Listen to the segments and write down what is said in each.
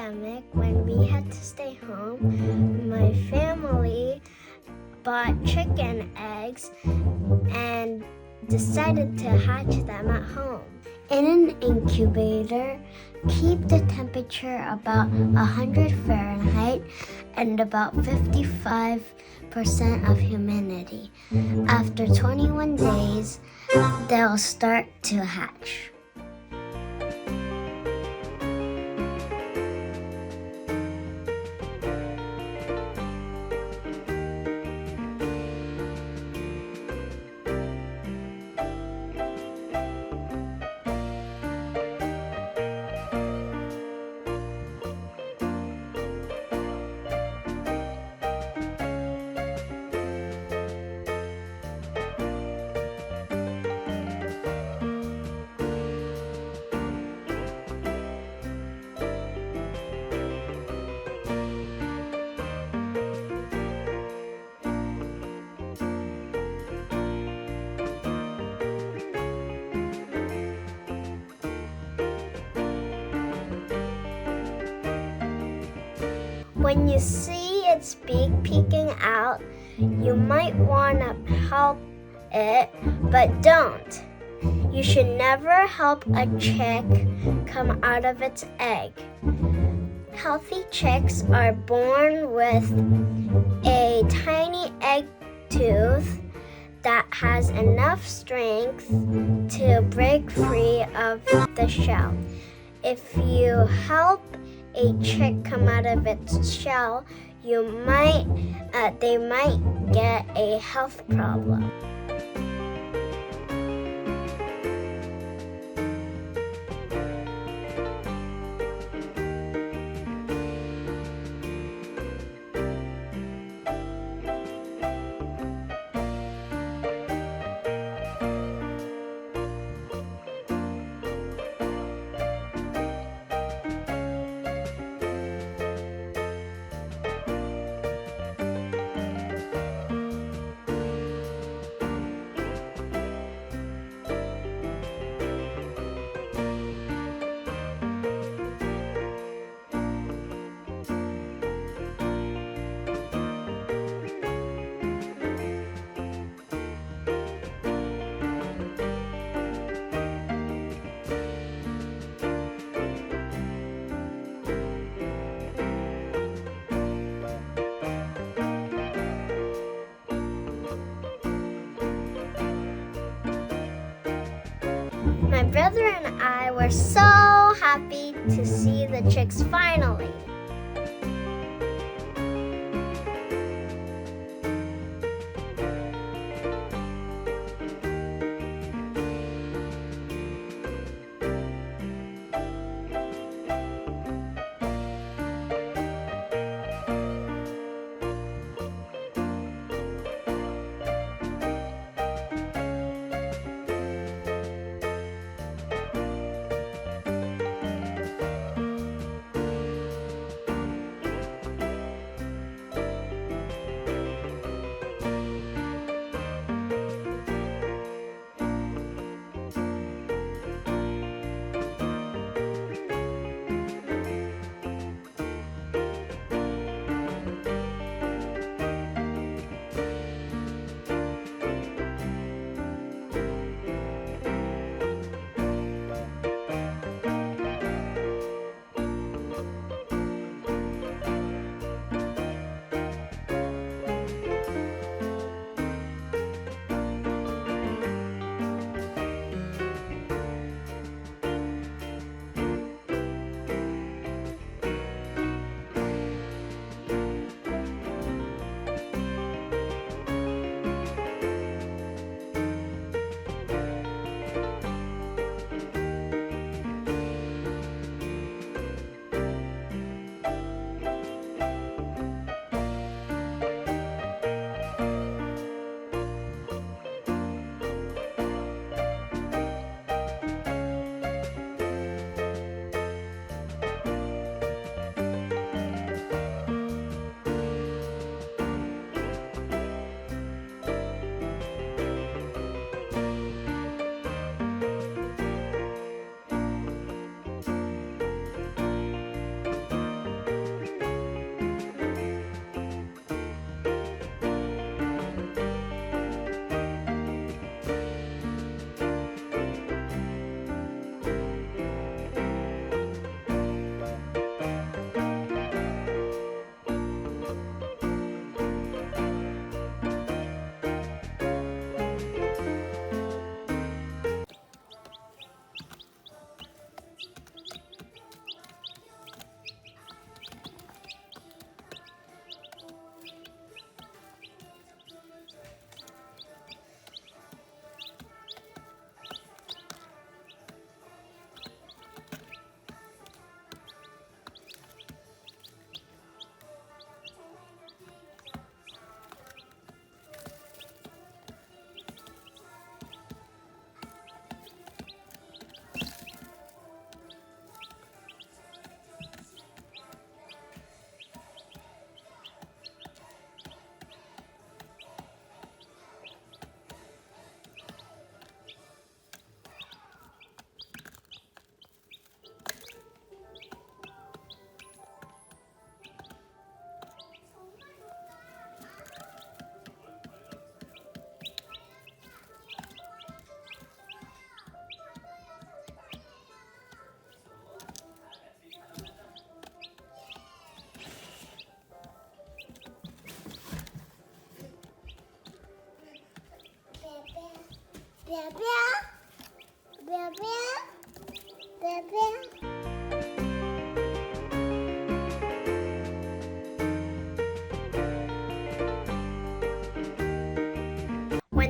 pandemic, when we had to stay home, my family bought chicken eggs and decided to hatch them at home. In an incubator, keep the temperature about 100 Fahrenheit and about 55% of humidity. After 21 days, they'll start to hatch. When you see its beak peeking out, you might want to help it, but don't. You should never help a chick come out of its egg. Healthy chicks are born with a tiny egg tooth that has enough strength to break free of the shell. If you help a chick come out of its shell, they might get a health problem. My brother and I were so happy to see the chicks finally.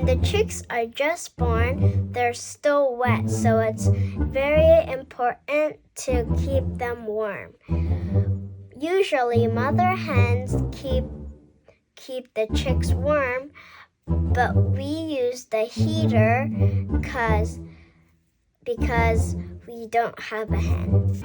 When the chicks are just born, they're still wet, so it's very important to keep them warm. Usually, mother hens keep the chicks warm, but we use the heater because we don't have a hen.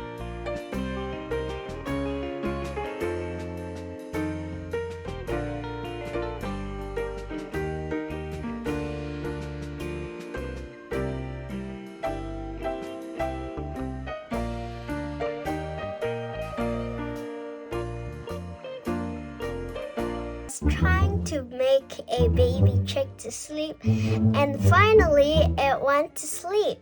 Trying to make a baby chick to sleep, and finally it went to sleep.